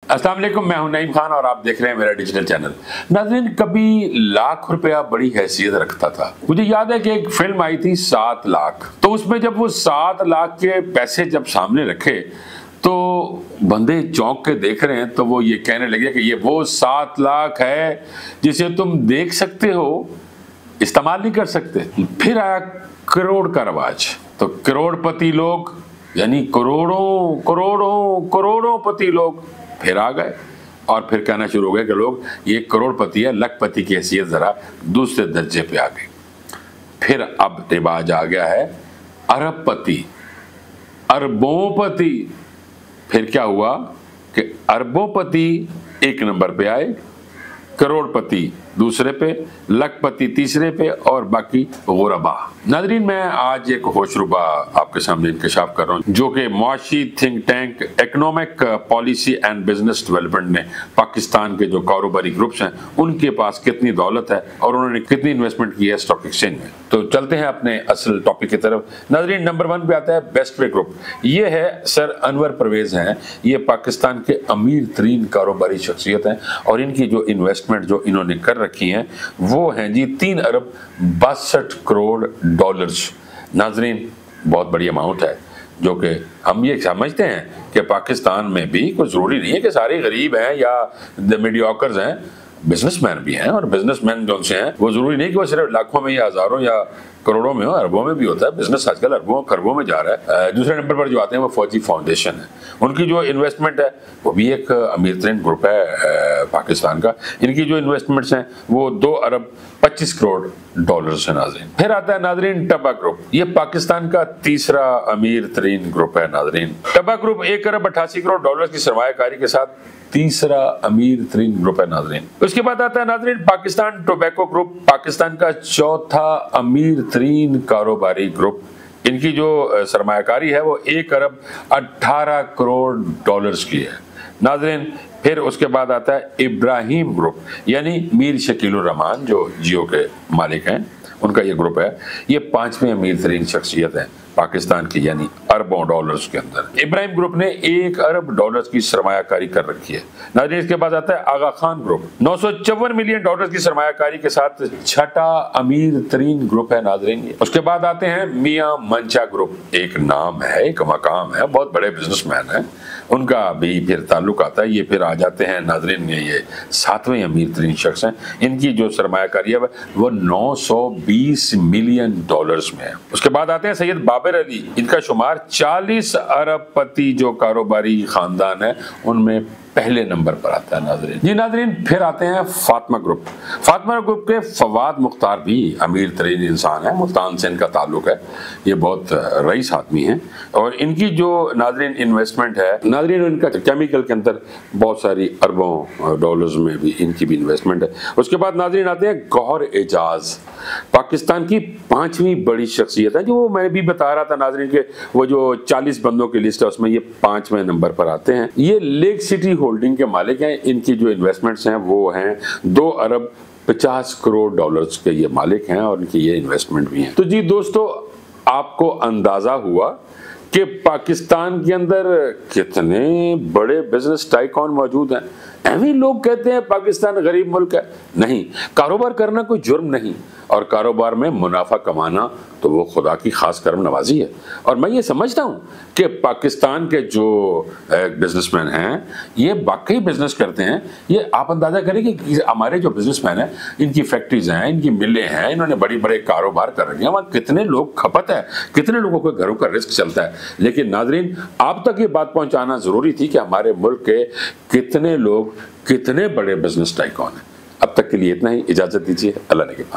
अस्सलाम वालेकुम, मैं हूं नईम खान और आप देख रहे हैं मेरा डिजिटल चैनल। नाज़रीन, कभी लाख रुपया बड़ी हैसियत रखता था। मुझे याद है कि एक फिल्म आई थी 7 लाख, तो उसमें जब वो 7 लाख के पैसे जब सामने रखे तो बंदे चौंक के देख रहे हैं, तो वो ये कहने लगे कि ये वो 7 लाख है जिसे तुम देख सकते हो, इस्तेमाल नहीं कर सकते। फिर आया करोड़ का रवाज, तो करोड़पति लोग यानी करोड़ों करोड़ों करोड़ों पति लोग फिर आ गए और फिर कहना शुरू हो गए कि लोग ये करोड़पति है, लखपति की हैसियत जरा दूसरे दर्जे पे आ गई। फिर अब रिवाज आ गया है अरबपति, अरबोंपति। फिर क्या हुआ कि अरबोंपति एक नंबर पे आए, करोड़पति दूसरे पे, लखपति तीसरे पे और बाकी गुरबा। नाज़रीन, मैं आज एक होशरुबा आपके सामने इंकशाफ कर रहा हूँ जो कि Muashi think tank economic policy and business development ने पाकिस्तान के जो कारोबारी ग्रुप्स हैं उनके पास कितनी दौलत है और उन्होंने कितनी इन्वेस्टमेंट की है स्टॉक एक्सचेंज में। तो चलते हैं अपने असल टॉपिक की तरफ। नाज़रीन, नंबर 1 पे आता है बेस्टवे ग्रुप। ये है सर अनवर परवेज हैं, ये पाकिस्तान के अमीर तरीन कारोबारी शख्सियत हैं और इनकी जो इन्वेस्टमेंट जो इन्होंने कर रखी हैं वो हैं जी 3 अरब 62 करोड़ डॉलर्स। नाजरीन, बहुत बड़ी अमाउंट है जो कि हम ये समझते हैं कि पाकिस्तान में भी कोई ज़रूरी नहीं है कि सारे गरीब हैं या मीडियोकर्स हैं, बिजनेसमैन भी हैं और बिजनेसमैन जो से हैं वो ज़रूरी नहीं कि वो सिर्फ लाखों में या हज़ारों या करोड़ों में हो, अरबों में भी होता है। बिजनेस आजकल अरबों खरबों में जा रहा है। दूसरे नंबर पर जो आते हैं वो फौजी फाउंडेशन है, उनकी जो इन्वेस्टमेंट है वो भी एक अमीर तरीन ग्रुप है पाकिस्तान का। इनकी जो इन्वेस्टमेंट्स हैं वो 2 अरब 25 करोड़ डॉलर्स है। नाजरीन, फिर आता है नाजरीन टबा ग्रुप। ये पाकिस्तान का तीसरा अमीर तरीन ग्रुप है। नाजरीन, टबा ग्रुप 1 अरब 88 करोड़ डॉलर की सरमायाकारी के साथ तीसरा अमीर तरीन ग्रुप है। नाजरीन, उसके बाद आता है नाजरीन पाकिस्तान टोबैको ग्रुप, पाकिस्तान का चौथा अमीर तरीन कारोबारी ग्रुप। इनकी जो सरमायाकारी है वो 1 अरब 18 करोड़ डॉलर्स की है। नाजरीन, फिर उसके बाद आता है इब्राहिम ग्रुप, यानी मीर शकीलुर रहमान जो जियो के मालिक हैं, उनका ये ग्रुप है। ये 5वें अमीर तरीन शख्सियत है पाकिस्तान की, यानी अरबों डॉलर्स के अंदर। इब्राहिम ग्रुप ने 1 अरब डॉलर्स की सरमायाकारी कर रखी है। नाज़रीन, इसके बाद आता है आगा खान ग्रुप, 954 मिलियन डॉलर्स की सरमायाकारी के साथ 6ठा अमीर तरीन ग्रुप है। नाज़रीन, उसके बाद आते हैं मियां मंचा ग्रुप। एक नाम है, एक मकाम है, बहुत बड़े बिजनेसमैन है, उनका भी फिर ताल्लुक आता है। ये फिर आ जाते हैं नाज़रीन, ये 7वें अमीर तरीन शख्स हैं। इनकी जो सरमायाकारी है वो 920 मिलियन डॉलर्स में है। उसके बाद आते हैं सैयद बाबर अली, इनका शुमार 40 अरबपति जो कारोबारी खानदान है उनमें पहले नंबर पर आता है। नाजरीन जी, नाजरीन, फिर आते हैं फातिमा ग्रुप। फातिमा ग्रुप के फवाद मुख्तार भी अमीर तरीन इंसान है, मुल्तान से इनका ताल्लुक है, ये बहुत रईस आदमी हैं और इनकी जो नाजरीन इन्वेस्टमेंट है, नाजरीन इनका केमिकल के अंदर बहुत सारी अरबों डॉलर्स में भी इनकी भी इन्वेस्टमेंट है। उसके बाद नाजरीन आते हैं गौहर एजाज, पाकिस्तान की 5वीं बड़ी शख्सियत है, जो मैं भी बता रहा था नाजरीन के वो जो 40 बंदों की लिस्ट है उसमें ये 5वें नंबर पर आते हैं। ये लेक सिटी होल्डिंग के मालिक हैं। इनकी जो इन्वेस्टमेंट्स हैं वो हैं 2 अरब 50 करोड़ डॉलर्स के ये मालिक हैं और इनकी ये इन्वेस्टमेंट भी हैं। तो जी दोस्तों, आपको अंदाजा हुआ कि पाकिस्तान के अंदर कितने बड़े बिजनेस टाइकॉन मौजूद हैं। ऐसे लोग कहते हैं पाकिस्तान गरीब मुल्क है। नहीं, कारोबार करना कोई जुर्म नहीं और कारोबार में मुनाफा कमाना तो वो खुदा की खास करम नवाजी है। और मैं ये समझता हूँ कि पाकिस्तान के जो बिजनेसमैन हैं ये वाकई बिजनेस करते हैं। ये आप अंदाजा करें कि हमारे जो बिजनेसमैन हैं इनकी फैक्ट्रीज हैं, इनकी मिलें हैं, इन्होंने बड़े बड़े कारोबार कर रखे हैं, वहाँ कितने लोग खपत है, कितने लोगों के घरों का रिस्क चलता है। लेकिन नाजरीन, आप तक ये बात पहुँचाना ज़रूरी थी कि हमारे मुल्क के कितने लोग कितने बड़े बिजनेस टाइकॉन हैं। अब तक के लिए इतना ही, इजाज़त दीजिए, अल्लाह ने के पास।